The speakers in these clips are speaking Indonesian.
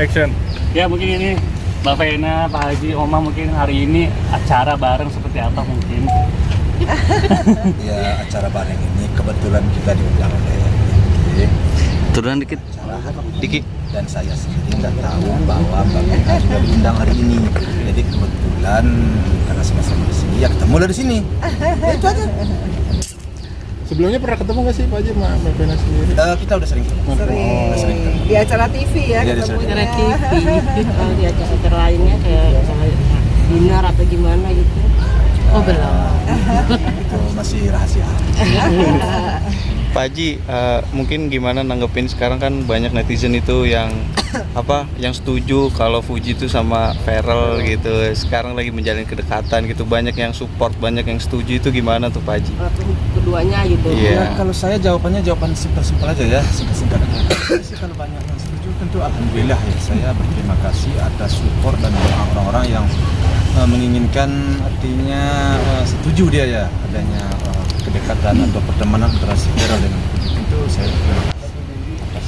Action. Ya mungkin ini Mbak Vena, Pak Haji, Oma mungkin hari ini acara bareng seperti apa mungkin? Ya, acara bareng ini kebetulan kita diundang oleh Diki. Turunan dikit. Diki. Dan saya sendiri nggak tahu bahwa Mbak Vena juga diundang hari ini. Jadi kebetulan karena sama-sama di sini, ya ketemu dari sini. Ya, itu aja. Sebelumnya pernah ketemu nggak sih Pak Haji sama Mbak Vena sendiri? Kita udah sering ketemu. Udah sering ketemu. Di acara TV ya Iya, di ketemunya. Acara TV, kalau di acara lainnya kayak dinner atau gimana gitu. Oh belum. Itu masih rahasia. Pak Haji, mungkin gimana nanggepin sekarang kan banyak netizen itu yang yang setuju kalau Fuji itu sama Feral gitu. Sekarang lagi menjalin kedekatan gitu. Banyak yang support, banyak yang setuju, itu gimana tuh Pak Haji? Keduanya gitu. Iya. Ya, kalau saya jawaban simpel-simpel aja ya, singkat-singkat aja. Sih kalau banyak yang setuju tentu alhamdulillah ya, saya berterima kasih atas support dan doa orang-orang yang menginginkan, artinya setuju dia ya adanya kedekatan atau pertemanan antara si Feral dengan Fuji. Itu saya terima kasih atas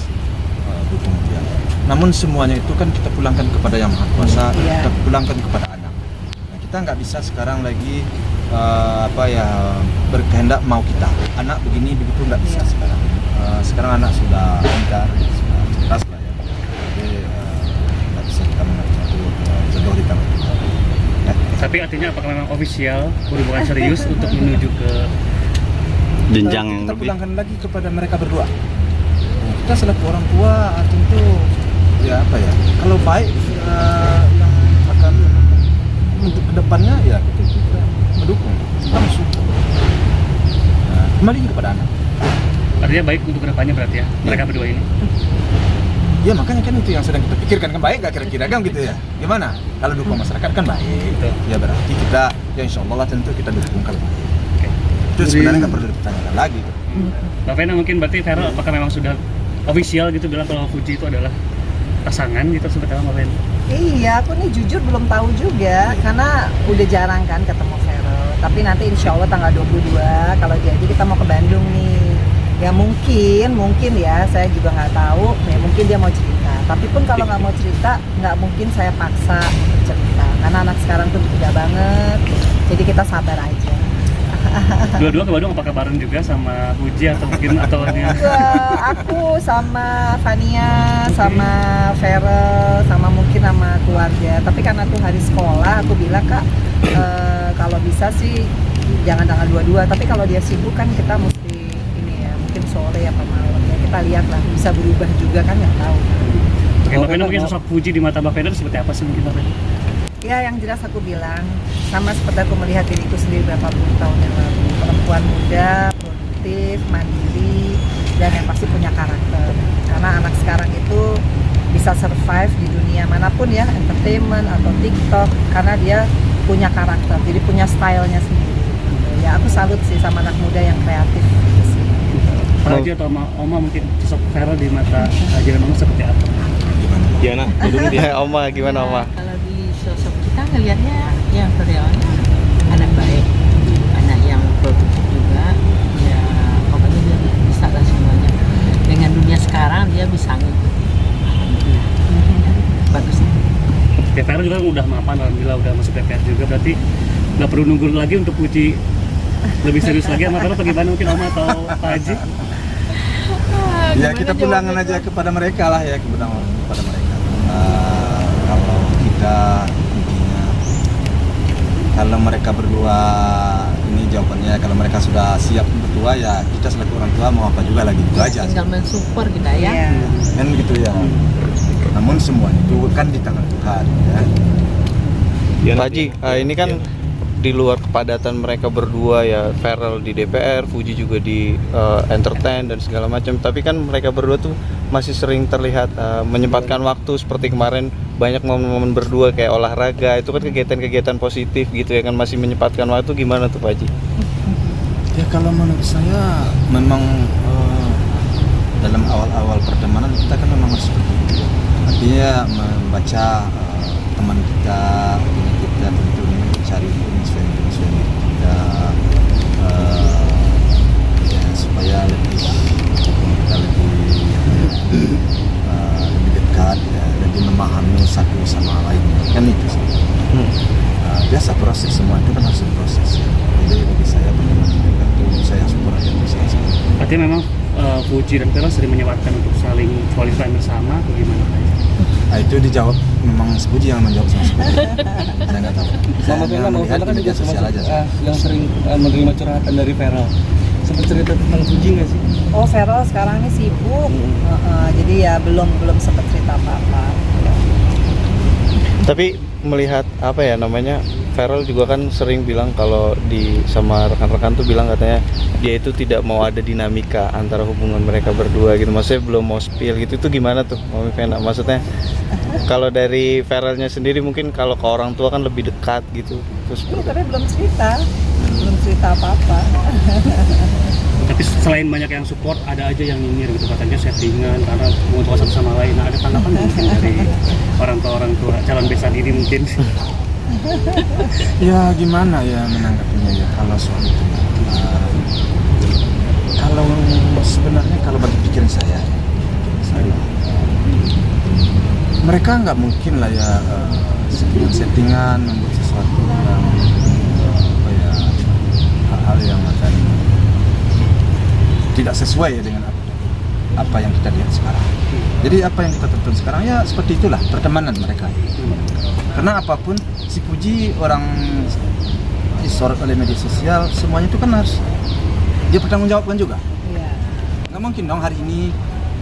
dukung dia. Namun semuanya itu kan kita pulangkan kepada Yang Maha Kuasa, kita pulangkan kepada anak. Nah, kita nggak bisa sekarang lagi berkehendak mau kita anak begini begitu, nggak bisa sekarang. Sekarang anak sudah pintar, sudah cerdas lah ya. Jadi nggak bisa kita mengatur jodoh di tangan kita. Ya. Tapi artinya apakah memang official hubungan serius untuk menuju ke Jenjang yang Kita lebih. pulangkan lagi kepada mereka berdua. Nah, kita selaku orang tua tentu ya kalau baik yang akan untuk kedepannya ya kita mendukung, kita mensupport. Nah, kembali kepada anak. artinya baik untuk kedepannya berarti ya mereka berdua ini. Ya makanya kan itu yang sedang kita pikirkan, kan baik gak kira-kira kan gitu ya. Gimana? Kalau dukung masyarakat kan baik. Ya berarti kita ya insya Allah tentu kita dukung kalau baik. Itu sebenarnya nggak perlu dipertanyakan lagi. Mbak Vena mungkin berarti Feral apakah memang sudah official gitu bilang kalau Fuji itu adalah pasangan gitu seperti apa Mbak Vena? Iya, aku nih jujur belum tahu juga karena udah jarang kan ketemu Feral. Tapi nanti insya Allah tanggal 22 kalau jadi kita mau ke Bandung nih. Ya mungkin ya, saya juga nggak tahu. Ya mungkin dia mau cerita. Tapi pun kalau nggak mau cerita, nggak mungkin saya paksa untuk cerita. Karena anak sekarang tuh beda banget. Jadi kita sabar aja. Dua-dua ke Bandung apakah bareng juga sama Fuji atau mungkin atau hanya Aku sama Fania, sama Feral, sama mungkin sama keluarga. Tapi karena tuh hari sekolah, aku bilang Kak, kalau bisa sih jangan tanggal 22. Tapi kalau dia sibuk kan kita mesti ini ya, mungkin sore apa malam ya. Kita lihat lah, bisa berubah juga kan nggak tahu. Oke, Mbak Vena mungkin sosok Fuji di mata Mbak Vena seperti apa sih mungkin Mbak Vena? Ya yang jelas aku bilang sama seperti aku melihat diriku sendiri berapa puluh tahun yang lalu, perempuan muda, produktif, mandiri, dan yang pasti punya karakter. Karena anak sekarang itu bisa survive di dunia manapun ya, entertainment atau TikTok, karena dia punya karakter, jadi punya stylenya sendiri. Ya aku salut sih sama anak muda yang kreatif gitu sih. Pak Haji atau Oma mungkin sosok Feral di mata Haji memang seperti apa? Gimana? Dulu dia Oma gimana Oma? Kalau di sosok kita ngelihatnya yang Feral anak baik, anak yang produktif juga. Ya pokoknya dia bisa lah semuanya. Dengan dunia sekarang dia bisa ngikutin. Alhamdulillah. Bagus. Ya Feral juga udah mapan, alhamdulillah udah masuk DPR juga, berarti nggak perlu nunggu lagi untuk Fuji lebih serius lagi sama Feral atau gimana mungkin Oma atau Pak Haji? Ya kita pulangkan aja kepada mereka lah ya, kepada mereka. Kalau kita intinya, kalau mereka berdua ini jawabannya, kalau mereka sudah siap berdua ya kita selaku orang tua mau apa juga lagi itu aja. Tinggal mensupport kita ya. Kan gitu ya. Namun semua itu kan di tangan Tuhan ya. Pak Haji, ini kan di luar kepadatan mereka berdua ya, Feral di DPR, Fuji juga di entertain dan segala macam. Tapi kan mereka berdua tuh masih sering terlihat menyempatkan waktu seperti kemarin, banyak momen-momen berdua kayak olahraga. Itu kan kegiatan-kegiatan positif gitu ya kan, masih menyempatkan waktu. Gimana tuh Pak Haji? Ya kalau menurut saya memang dalam awal-awal pertemanan kita kan memang harus seperti itu. Artinya membaca teman kita, artinya kita tentu mencari inspirasi kita ya supaya lebih kita lebih dekat ya, lebih memahami Berarti memang Fuji dan Feral sering menyempatkan untuk saling quality time bersama atau gimana Pak? Nah, itu dijawab memang Puji yang menjawab sama Puji. Saya nggak tahu. Sama Saya Vena mau melihat Vena kan di media juga sosial aja. yang sering menerima curhatan dari Feral. Sempat cerita tentang Fuji nggak sih? Oh, Feral sekarang ini sibuk. Jadi ya belum sempat cerita apa-apa. Tapi melihat apa ya namanya, Feral juga kan sering bilang kalau sama rekan-rekan tuh bilang katanya dia itu tidak mau ada dinamika antara hubungan mereka berdua gitu. Maksudnya belum mau spill gitu. Itu gimana tuh Mami Vena? Maksudnya kalau dari Feralnya sendiri mungkin kalau ke orang tua kan lebih dekat gitu. Terus Tapi belum cerita apa-apa. Tapi selain banyak yang support, ada aja yang nyinyir gitu, katanya settingan karena mau satu sama lain. Nah, ada tanggapan mungkin dari orang tua calon besan ini mungkin? Ya gimana ya menanggapinya ya kalau soal itu. Kalau sebenarnya kalau bagi pikiran saya, mereka nggak mungkin lah ya settingan membuat sesuatu yang apa ya, hal-hal yang akan tidak sesuai ya dengan apa yang kita lihat sekarang. Jadi apa yang kita tonton sekarang ya seperti itulah pertemanan mereka. Karena apapun si Puji orang disorot oleh media sosial, semuanya itu kan harus dia bertanggungjawabkan juga. Iya. Nggak mungkin dong hari ini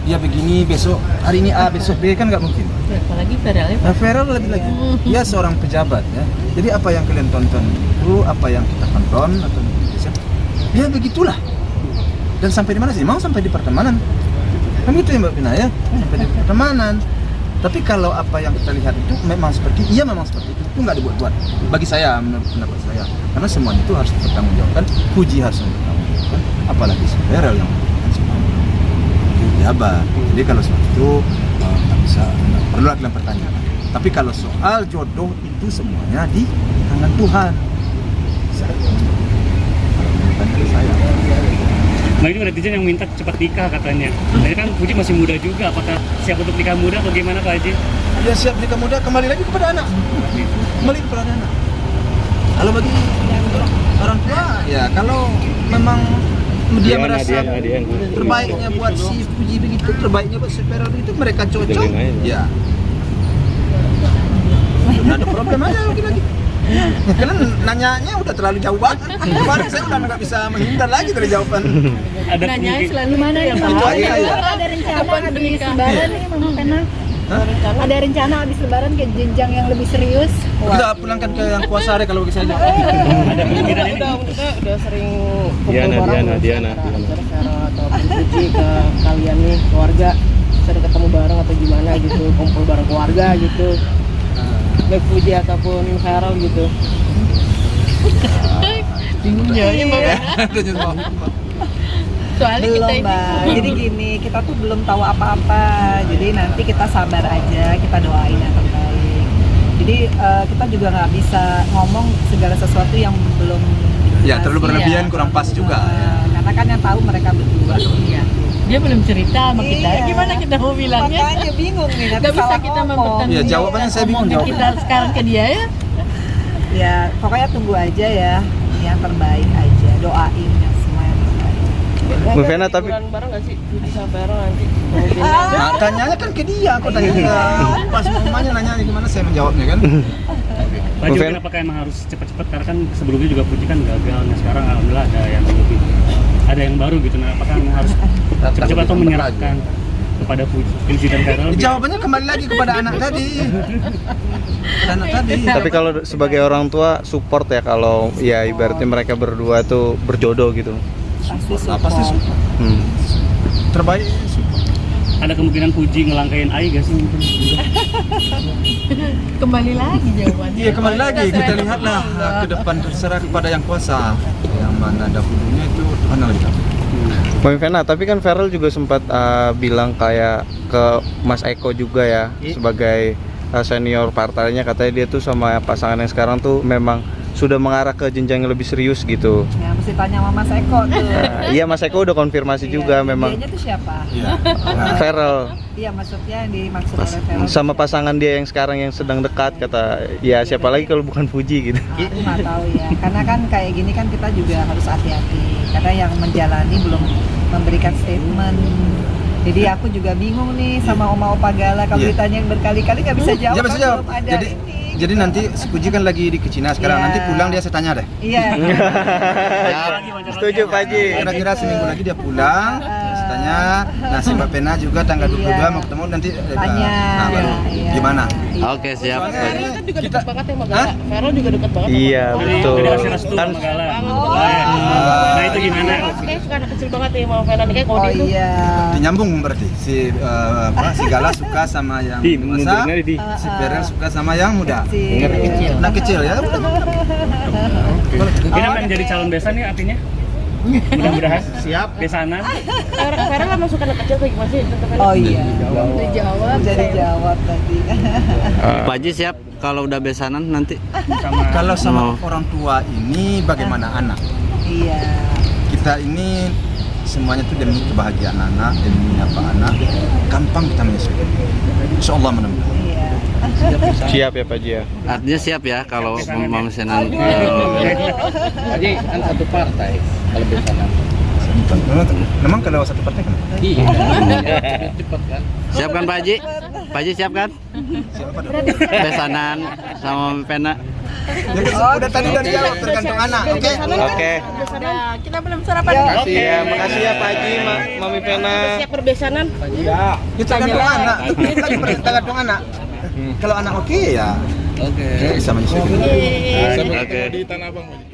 dia begini, besok hari ini A, besok B, kan nggak mungkin. Apalagi Feral ya. Nah, Feral lebih lagi, dia seorang pejabat ya. Jadi apa yang kalian tonton itu, apa yang kita tonton atau ya begitulah. Dan sampai di mana sih? Mau sampai di pertemanan. Kan gitu ya Mbak Vina ya, sampai di pertemanan. Tapi kalau apa yang kita lihat itu memang seperti itu nggak dibuat-buat. Bagi saya, menurut pendapat saya, karena semuanya itu harus dipertanggungjawabkan. Puji harus dipertanggungjawabkan, apalagi si Feral yang pejabat. Jadi kalau soal itu nggak bisa, nggak perlu lagi pertanyaan. Tapi kalau soal jodoh itu semuanya di tangan Tuhan. Kalau saya. Nah, ini netizen yang minta cepat nikah katanya. Nah, kan Puji masih muda juga, apakah siap untuk nikah muda atau gimana Pak Haji? Ya siap nikah muda, kembali lagi kepada anak. Kembali kepada anak. Kalau bagi orang tua, ya kalau memang dia merasa terbaiknya buat si Puji begitu, terbaiknya buat si Feral begitu, mereka cocok, ya. Nggak ada problem aja lagi. Karena nanyanya udah terlalu jauh banget. Kemarin saya udah nggak bisa menghindar lagi dari jawaban. Ada Nanya kemungkinan selalu mana ya Pak? Itu aja ya. Ada rencana habis lebaran nih Mama Vena? Ada rencana habis lebaran ke jenjang yang lebih serius? Kita pulangkan ke yang kuasa hari kalau bagi saya. ada kemungkinan ini. Udah sering kumpul bareng Diana. Feral atau Puji ke kalian nih keluarga, sering ketemu bareng atau gimana gitu, kumpul bareng keluarga gitu. Baik Puji ataupun Feral gitu. Bingungnya ya Mbak. Soalnya Belum, kita ini Mbak. Jadi gini, kita tuh belum tahu apa-apa. Jadi nanti kita sabar aja, kita doain yang terbaik. Jadi kita juga nggak bisa ngomong segala sesuatu yang belum Ya terlalu berlebihan, Iya. kurang pas juga. Karena kan yang tahu mereka berdua. Iya. dia belum cerita sama kita. Iya. Gimana kita mau bilangnya? Makanya bingung nih, nanti Gak bisa salah kita ngomong. mempertanggungjawabkan Ya, jawabannya saya bingung omongan kita sekarang ke dia ya. Ya pokoknya tunggu aja ya, yang terbaik aja, doain yang semua yang terbaik. Bu Vena, tapi bareng nggak sih Puji sama Feral nanti? Mungkin Nah, tanyanya kan ke dia, aku tanya ke pas mamanya nanya gimana saya menjawabnya kan. Pak Bu Joko, Fen. apakah emang harus cepat-cepat karena kan sebelumnya juga Puji kan gagal, nah sekarang alhamdulillah ada yang baru gitu, nah apakah emang harus cepat-cepat atau menyerahkan kepada Puji dan Feral? Jawabannya kembali lagi kepada anak tadi. Kepada anak tadi. tapi kalau sebagai orang tua support ya kalau ya ibaratnya mereka berdua tuh berjodoh gitu. Pasti support. Terbaik support. Ada kemungkinan Puji ngelangkain Ai gak sih mungkin? Kembali lagi jawabannya. Iya kembali lagi kita lihatlah ke depan, terserah kepada yang kuasa. Yang mana dahulunya itu Tuhan yang lebih tahu. Mbak Vena, tapi kan Feral juga sempat bilang kayak ke Mas Eko juga ya sebagai senior partainya, katanya dia tuh sama pasangan yang sekarang tuh memang sudah mengarah ke jenjang yang lebih serius gitu. Ya, mesti tanya sama Mas Eko tuh. Nah, iya Mas Eko udah konfirmasi Iya, juga memang Dianya tuh siapa? Iya. Nah, Feral Iya, maksudnya yang dimaksud oleh Vero. sama pasangan dia yang sekarang yang sedang dekat, kata ya siapa lagi kalau bukan Fuji gitu. Aku nggak tahu ya, karena kan kayak gini kan kita juga harus hati-hati. Karena yang menjalani belum memberikan statement. Jadi aku juga bingung nih sama Oma Opa Gala kalau Iya. ditanya berkali-kali nggak bisa jawab. Dia bisa kan jawab. belum ada Jadi ini. jadi nanti si Puji kan lagi di Cina sekarang. Iya. Nanti pulang dia saya tanya deh. Iya. Setuju Pak Haji. Kira-kira seminggu lagi dia pulang. Saya tanya. Nah si Mbak Pena juga tanggal 22 Iya. mau ketemu nanti. Tanya. Nah baru Iya. gimana? Oke, siap. Soalnya Vero kan juga kita- dekat banget ya sama Gala. Vero juga dekat banget. Iya, Jadi betul. dikasih restu Kan sama Gala. Ah. Nah itu gimana? Kayak suka anak kecil banget ya sama Vero nih kayak Oh kode itu. iya. nyambung berarti si Gala suka sama yang Di, dewasa, mundurin aja, Di. si Feren suka sama yang muda. Kecil. Nah kecil ya. Ini akan jadi calon besan nih artinya? Mudah-mudahan. Siap. Besanan. Vero kan suka anak kecil kayak gimana sih? Tante Vero? Oh iya. Udah jawab. Jadi jawab tadi. Pak Haji siap kalau udah besanan nanti? Sama Kalau sama orang tua ini bagaimana anak? Iya. Kita ini semuanya itu demi kebahagiaan anak, demi apa anak, gampang kita menyesuaikan. Insya Allah mudah-mudahan. Iya. Siap ya Pak Haji ya. Artinya siap ya kalau mau besanan. Jadi kan satu partai kalau besanan. Memang kalau satu partai kan? Iya. Cepat kan? Siap kan Pak Haji? Pak Haji siap kan? Siapa dong? Besanan sama Pena. Ya, udah tadi udah dijawab tergantung anak. Oke. Oke. Kita belum sarapan. Iya, makasih ya Pak Haji, Mami Pena. Siap berbesanan. Ya, tergantung anak. Tergantung anak. Kalau anak oke ya. Oke. Bisa menyesuaikan. Oke. Sama ketemu di Tanah Abang. Pak Haji.